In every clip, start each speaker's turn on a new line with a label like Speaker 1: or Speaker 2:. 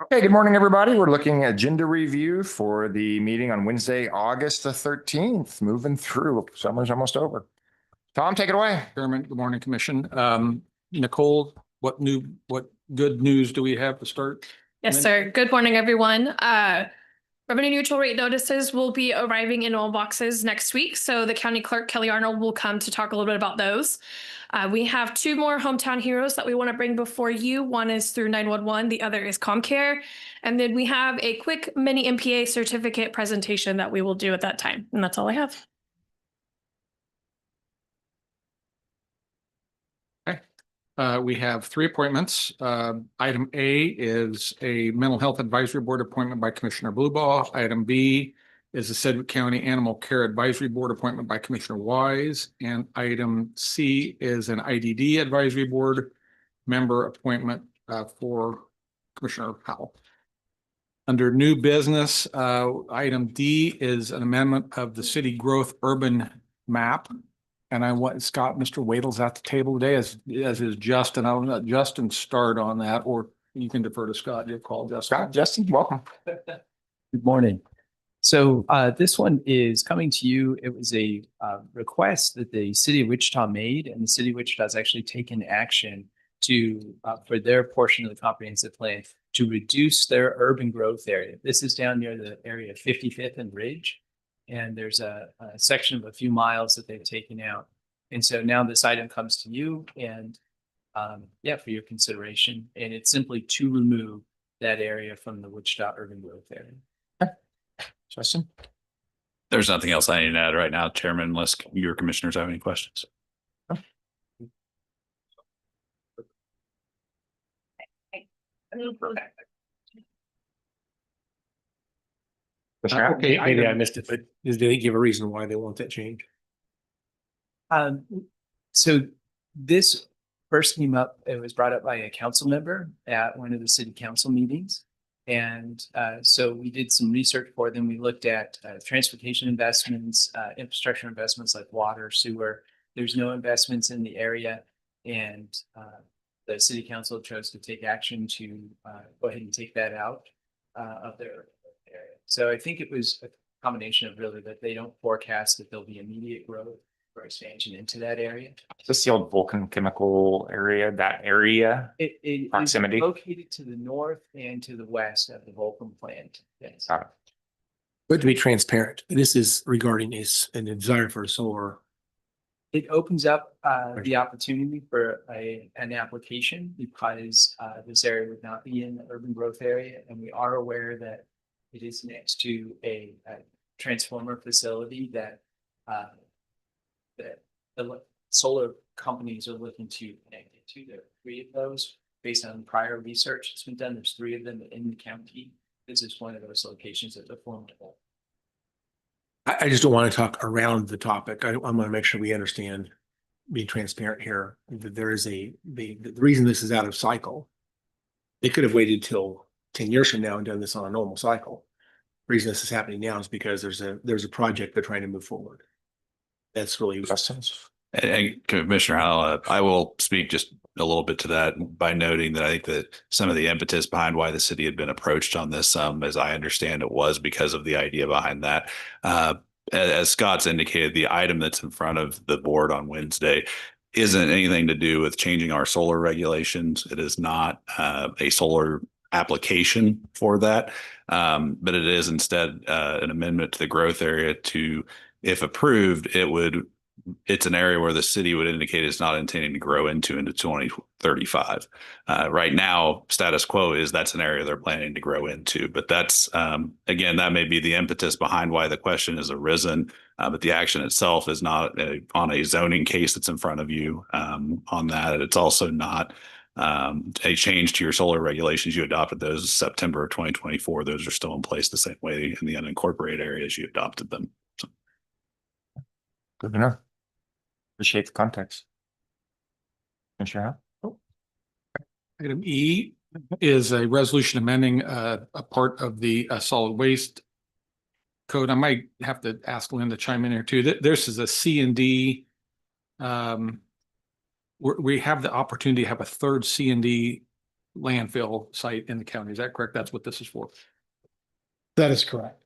Speaker 1: Okay, good morning, everybody. We're looking at agenda review for the meeting on Wednesday, August the 13th. Moving through, summer's almost over. Tom, take it away.
Speaker 2: Chairman, good morning, Commission. Nicole, what good news do we have to start?
Speaker 3: Yes, sir. Good morning, everyone. Revenue neutral rate notices will be arriving in all boxes next week. So the county clerk, Kelly Arnold, will come to talk a little bit about those. We have two more hometown heroes that we want to bring before you. One is through 911, the other is ComCare. And then we have a quick mini MPA certificate presentation that we will do at that time. And that's all I have.
Speaker 2: We have three appointments. Item A is a mental health advisory board appointment by Commissioner Bluebaugh. Item B is the Sedgwick County Animal Care Advisory Board appointment by Commissioner Wise. And item C is an IDD advisory board member appointment for Commissioner Howell. Under new business, item D is an amendment of the city growth urban map. And I want Scott, Mr. Wadle's at the table today, as is Justin. I'll let Justin start on that, or you can defer to Scott. You'll call Justin.
Speaker 1: Scott, Justin, welcome.
Speaker 4: Good morning. So this one is coming to you. It was a request that the city of Wichita made, and the city of Wichita has actually taken action to for their portion of the comprehensive plan to reduce their urban growth area. This is down near the area of 55th and Ridge. And there's a section of a few miles that they've taken out. And so now this item comes to you and for your consideration. And it's simply to remove that area from the Wichita urban growth area.
Speaker 1: Okay. Justin?
Speaker 5: There's nothing else I need to add right now, Chairman, unless your commissioners have any questions.
Speaker 6: Okay, maybe I missed it, but did they give a reason why they want that change?
Speaker 4: So this first came up, it was brought up by a council member at one of the city council meetings. And so we did some research for them. We looked at transportation investments, infrastructure investments like water, sewer. There's no investments in the area. And the city council chose to take action to go ahead and take that out of their area. So I think it was a combination of really that they don't forecast that there'll be immediate growth or expansion into that area.
Speaker 1: Is this the old Vulcan chemical area, that area?
Speaker 4: It
Speaker 1: Proximity?
Speaker 4: is located to the north and to the west of the Vulcan plant. Yes.
Speaker 1: Got it.
Speaker 6: But to be transparent, this is regarding a desire for a solar.
Speaker 4: It opens up the opportunity for an application because this area would not be in the urban growth area. And we are aware that it is next to a transformer facility that the solar companies are looking to connect it to. There are three of those based on prior research that's been done. There's three of them in the county. This is one of those locations that are formidable.
Speaker 6: I just don't want to talk around the topic. I want to make sure we understand, be transparent here, that there is the reason this is out of cycle. They could have waited till 10 years from now and done this on a normal cycle. The reason this is happening now is because there's a project they're trying to move forward. That's really
Speaker 1: Questions?
Speaker 5: And Commissioner Howell, I will speak just a little bit to that by noting that I think that some of the impetus behind why the city had been approached on this, as I understand it, was because of the idea behind that. As Scott's indicated, the item that's in front of the board on Wednesday isn't anything to do with changing our solar regulations. It is not a solar application for that, but it is instead an amendment to the growth area to, if approved, it's an area where the city would indicate it's not intending to grow into 2035. Right now, status quo is that's an area they're planning to grow into. But that's, again, that may be the impetus behind why the question has arisen. But the action itself is not on a zoning case that's in front of you on that. It's also not a change to your solar regulations. You adopted those September of 2024. Those are still in place the same way in the unincorporated areas you adopted them. So.
Speaker 1: Good to know. Appreciate the context. Commissioner Howell?
Speaker 2: Item E is a resolution amending a part of the solid waste code. I might have to ask Lynn to chime in here too. This is a C&D. We have the opportunity to have a third C&D landfill site in the county. Is that correct? That's what this is for.
Speaker 7: That is correct.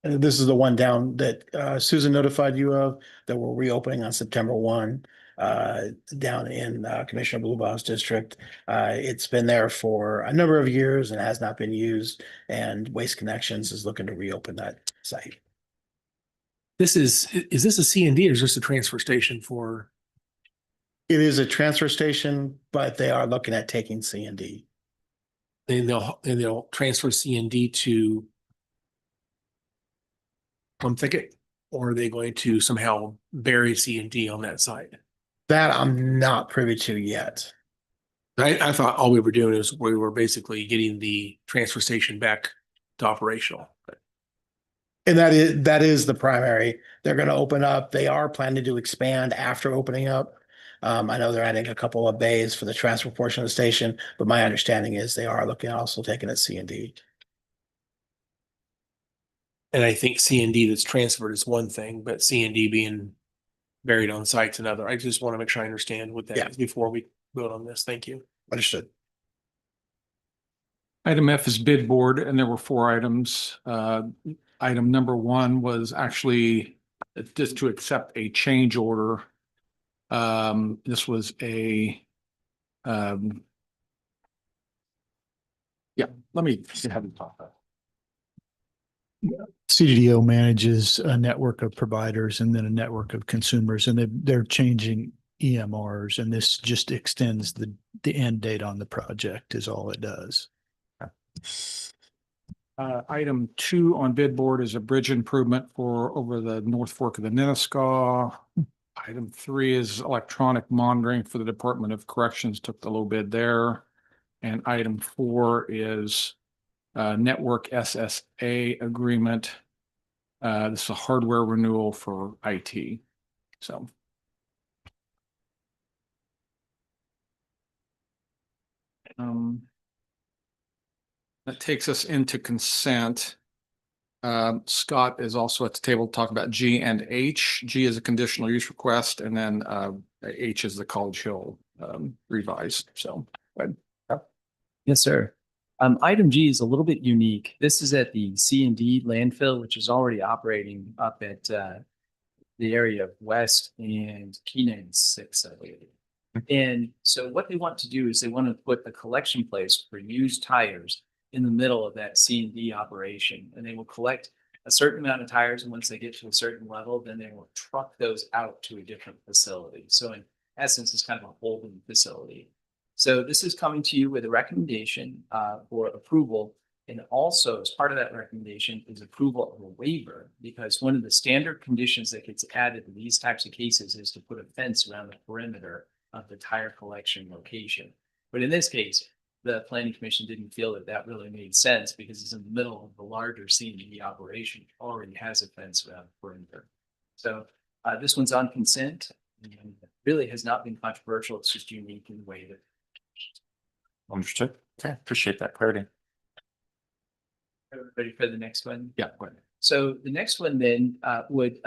Speaker 7: And this is the one down that Susan notified you of that we're reopening on September 1 down in Commissioner Bluebaugh's district. It's been there for a number of years and has not been used, and Waste Connections is looking to reopen that site.
Speaker 6: Is this a C and D or is this a transfer station for?
Speaker 7: It is a transfer station, but they are looking at taking C and D.
Speaker 6: And they'll transfer C and D to Plum Thicket, or are they going to somehow bury C and D on that site?
Speaker 7: That I'm not privy to yet.
Speaker 6: I thought all we were doing is we were basically getting the transfer station back to operational.
Speaker 7: And that is the primary. They're going to open up. They are planning to expand after opening up. I know they're adding a couple of bays for the transfer portion of the station, but my understanding is they are looking also taking it C and D.
Speaker 6: And I think C and D that's transferred is one thing, but C and D being buried on site's another. I just want to make sure I understand what
Speaker 7: Yeah.
Speaker 6: that is before we vote on this. Thank you.
Speaker 7: Understood.
Speaker 2: Item F is bid board, and there were 4 items. Item number 1 was actually just to accept a change order. This was a, yeah, let me have you talk about
Speaker 8: CDDO manages a network of providers and then a network of consumers, and they're changing EMRs, and this just extends the end date on the project is all it does.
Speaker 2: Item 2 on bid board is a bridge improvement for over the North Fork of the Nenaskaw. Item 3 is electronic monitoring for the Department of Corrections, took the low bid there. And item 4 is network SSA agreement. This is a hardware renewal for IT. So. That takes us into consent. Scott is also at the table to talk about G and H. G is a conditional use request, and then H is the College Hill revised. So, go ahead.
Speaker 4: Yes, sir. Item G is a little bit unique. This is at the C and D landfill, which is already operating up at the area of West and Keenan 6, I believe. And so what they want to do is they want to put a collection place for used tires in the middle of that C and D operation, and they will collect a certain amount of tires, and once they get to a certain level, then they will truck those out to a different facility. So in essence, it's kind of a holding facility. So this is coming to you with a recommendation for approval, and also as part of that recommendation is approval of a waiver, because one of the standard conditions that gets added in these types of cases is to put a fence around the perimeter of the tire collection location. But in this case, the planning commission didn't feel that that really made sense because it's in the middle of the larger C&D operation, already has a fence around the perimeter. So this one's on consent and really has not been controversial. It's just unique in the way that.
Speaker 1: Understood. Okay, appreciate that clarity.
Speaker 4: Ready for the next one?
Speaker 2: Yeah, go ahead.
Speaker 4: So the next one then would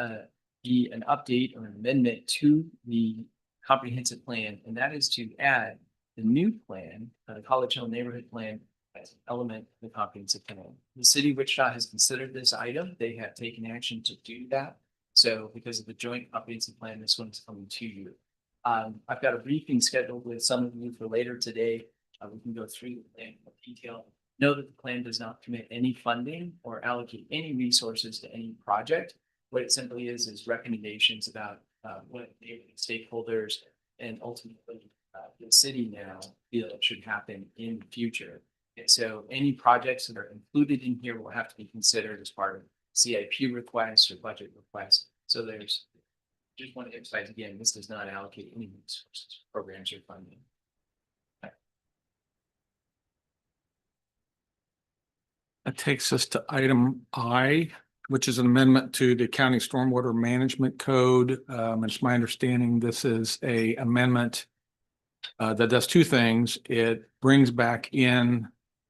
Speaker 4: be an update or an amendment to the comprehensive plan, and that is to add the new plan, the College Hill Neighborhood Plan, as an element of the comprehensive plan. The city of Wichita has considered this item. They have taken action to do that. So because of the joint comprehensive plan, this one's coming to you. I've got a briefing scheduled with some of you for later today. We can go through the plan in detail. Know that the plan does not commit any funding or allocate any resources to any project. What it simply is recommendations about what stakeholders and ultimately the city now feel it should happen in the future. And so any projects that are included in here will have to be considered as part of CIP requests or budget requests. So there's, just want to emphasize again, this does not allocate any resources, programs, or funding.
Speaker 2: That takes us to item I, which is an amendment to the county stormwater management code. It's my understanding this is a amendment that does 2 things. It brings back in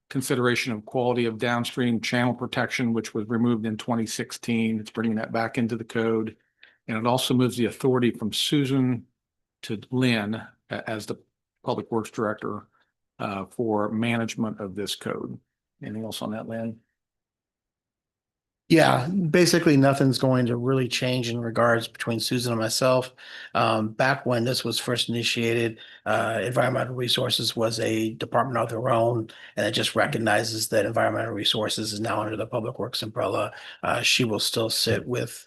Speaker 2: consideration of quality of downstream channel protection, which was removed in 2016. It's bringing that back into the code. And it also moves the authority from Susan to Lynn as the Public Works Director for management of this code. Anything else on that, Lynn?
Speaker 7: Yeah, basically nothing's going to really change in regards between Susan and myself. Back when this was first initiated, Environmental Resources was a department of their own, and it just recognizes that Environmental Resources is now under the Public Works umbrella. She will still sit with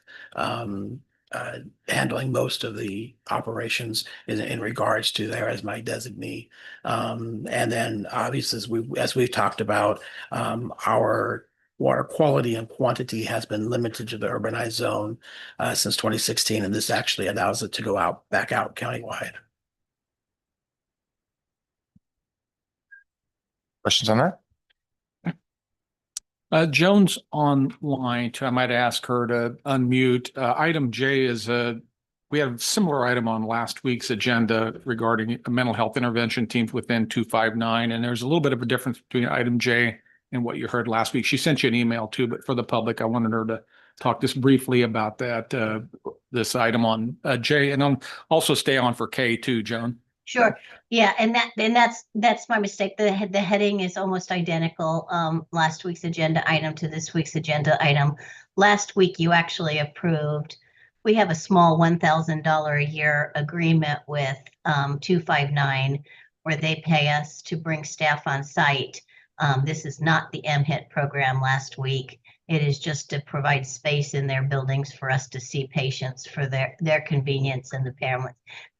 Speaker 7: handling most of the operations in regards to there as my designee. And then obviously, as we've talked about, our water quality and quantity has been limited to the urbanized zone since 2016, and this actually allows it to go back out countywide.
Speaker 1: Questions on that?
Speaker 2: Joan's online too. I might ask her to unmute. Item J is we have a similar item on last week's agenda regarding mental health intervention teams within 259. And there's a little bit of a difference between item J and what you heard last week. She sent you an email too, but for the public, I wanted her to talk just briefly about that, this item on J, and also stay on for K too, Joan.
Speaker 9: Sure. Yeah, and that's my mistake. The heading is almost identical. Last week's agenda item to this week's agenda item. Last week you actually approved. We have a small $1,000 a year agreement with 259 where they pay us to bring staff on site. This is not the MHIT program last week. It is just to provide space in their buildings for us to see patients for their convenience and the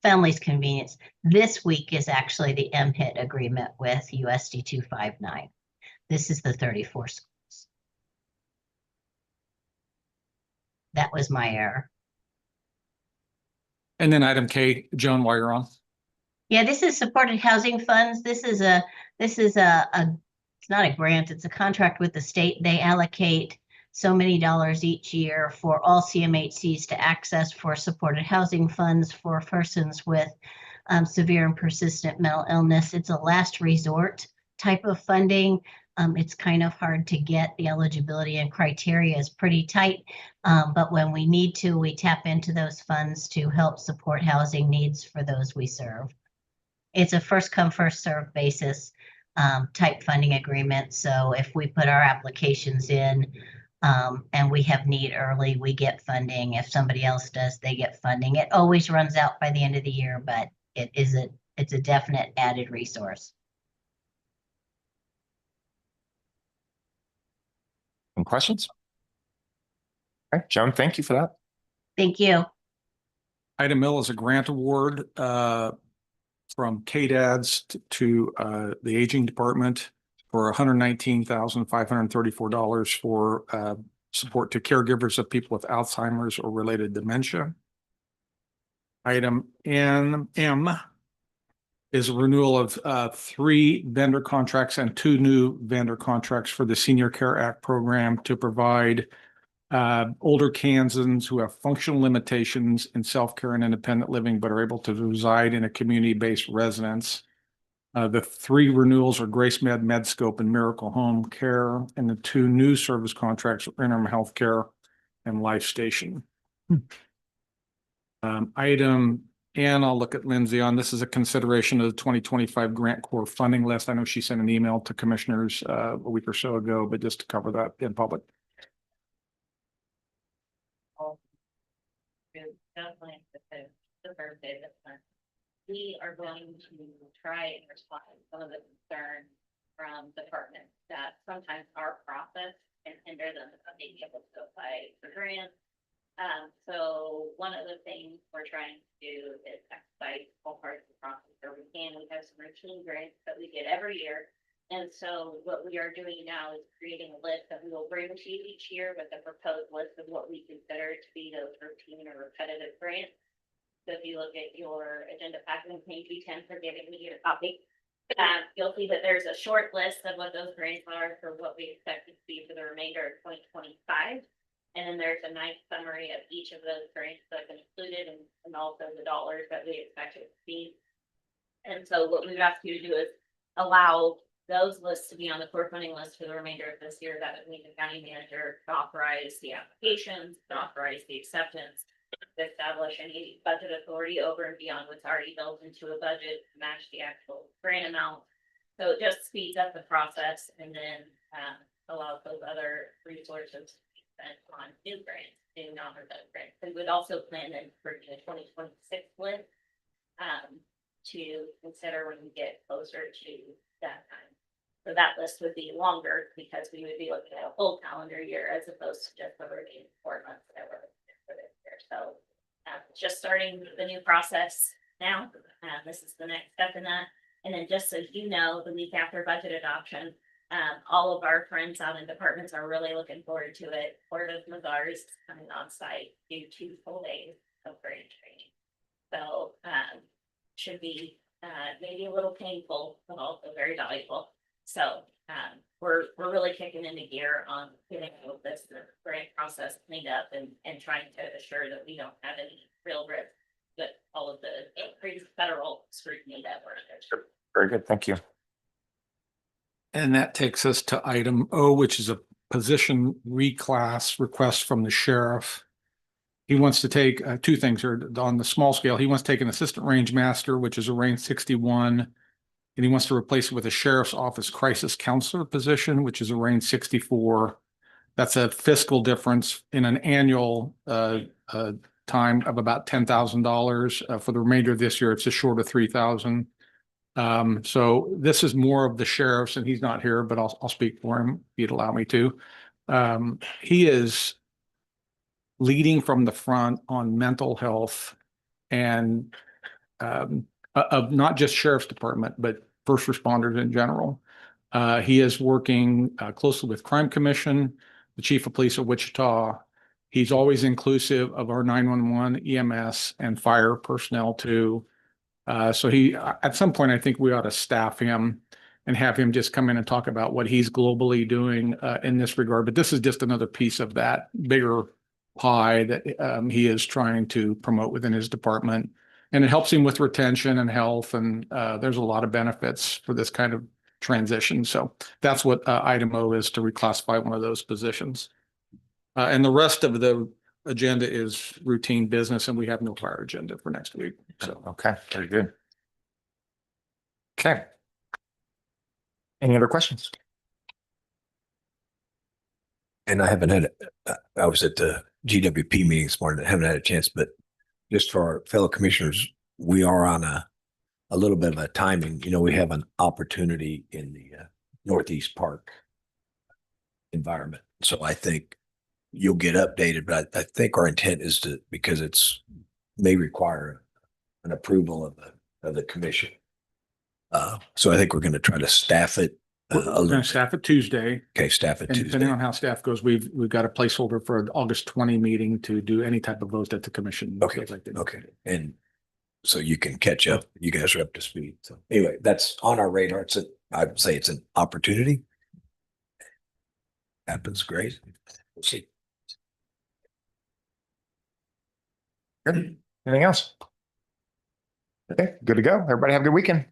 Speaker 9: family's convenience. This week is actually the MHIT agreement with USD 259. This is the 34 schools. That was my error.
Speaker 2: And then item K, Joan, while you're on.
Speaker 9: Yeah, this is supported housing funds. This is it's not a grant, it's a contract with the state. They allocate so many dollars each year for all CMHCs to access for supported housing funds for persons with severe and persistent mental illness. It's a last resort type of funding. It's kind of hard to get. The eligibility and criteria is pretty tight, but when we need to, we tap into those funds to help support housing needs for those we serve. It's a first come, first served basis type funding agreement. So if we put our applications in and we have need early, we get funding. If somebody else does, they get funding. It always runs out by the end of the year, but it's a definite added resource.
Speaker 1: Any questions? Okay, Joan, thank you for that.
Speaker 9: Thank you.
Speaker 2: Item L is a grant award from KDADS to the Aging Department for $119,534 for support to caregivers of people with Alzheimer's or related dementia. Item M is a renewal of 3 vendor contracts and 2 new vendor contracts for the Senior Care Act program to provide older Kansans who have functional limitations in self-care and independent living, but are able to reside in a community-based residence. The 3 renewals are GraceMed, Medscope, and Miracle Home Care, and the 2 new service contracts are Interim Healthcare and Life Station. Item N, I'll look at Lindsay on. This is a consideration of the 2025 Grant Corps funding list. I know she sent an email to commissioners a week or so ago, but just to cover that in public.
Speaker 10: Definitely the birthday this month. We are going to try and respond to some of the concerns from departments that sometimes our process can hinder them from being able to apply for grants. So one of the things we're trying to do is expedite all parts of the process where we can. We have some routine grants that we get every year. And so what we are doing now is creating a list that we will bring to you each year with a proposed list of what we consider to be those routine or repetitive grants. So if you look at your agenda packet on page 10 for giving me a copy, you'll see that there's a short list of what those grants are for what we expect it to be for the remainder of 2025. And then there's a nice summary of each of those grants that's included and also the dollars that we expect it to be. And so what we've asked you to do is allow those lists to be on the core funding list for the remainder of this year. That would mean the county manager to authorize the applications, to authorize the acceptance, to establish any budget authority over and beyond what's already built into a budget to match the actual grant amount. So it just speeds up the process and then allows those other resources to be spent on new grants, new non-resident grants. We would also plan then for the 2026 list to consider when we get closer to that time. So that list would be longer because we would be looking at a full calendar year as opposed to just the remaining 4 months that we're looking for this year. So just starting the new process now. This is the next step in that. And then just so you know, the week after budget adoption, all of our friends out in departments are really looking forward to it. Port of Mazars is coming on site, do 2 full days of grant training. So should be maybe a little painful, but also very valuable. So we're really kicking into gear on getting all of this grant process cleaned up and trying to assure that we don't have any real risk with all of the increased federal scrutiny that we're under.
Speaker 1: Very good. Thank you.
Speaker 2: And that takes us to item O, which is a position reclass request from the sheriff. He wants to take 2 things here on the small scale. He wants to take an assistant range master, which is a range 61, and he wants to replace it with a sheriff's office crisis counselor position, which is a range 64. That's a fiscal difference in an annual time of about $10,000. For the remainder of this year, it's just short of 3,000. So this is more of the sheriff's, and he's not here, but I'll speak for him if you'd allow me to. He is leading from the front on mental health and of not just sheriff's department, but first responders in general. He is working closely with Crime Commission, the chief of police of Wichita. He's always inclusive of our 911, EMS, and fire personnel too. So he, at some point, I think we ought to staff him and have him just come in and talk about what he's globally doing in this regard. But this is just another piece of that bigger pie that he is trying to promote within his department. And it helps him with retention and health. And there's a lot of benefits for this kind of transition. So that's what item O is, to reclassify one of those positions. And the rest of the agenda is routine business, and we have no fire agenda for next week. So,
Speaker 1: Okay, very good. Okay. Any other questions?
Speaker 11: And I haven't had, I was at the GWP meeting this morning. I haven't had a chance, but just for our fellow commissioners, we are on a little bit of a timing. You know, we have an opportunity in the Northeast Park environment. So I think you'll get updated, but I think our intent is to, because it's may require an approval of the commission. So I think we're going to try to staff it.
Speaker 2: we're going to staff it Tuesday.
Speaker 11: Okay, staff it
Speaker 2: And
Speaker 11: Tuesday.
Speaker 2: depending on how staff goes, we've got a placeholder for an August 20 meeting to do any type of vote that the commission.
Speaker 11: Okay,
Speaker 2: feels like they need
Speaker 11: okay.
Speaker 2: to do.
Speaker 11: And so you can catch up. You guys are up to speed. So anyway, that's on our radar. I'd say it's an opportunity. Happens, great. We'll see.
Speaker 1: Good. Anything else? Okay, good to go. Everybody have a good weekend.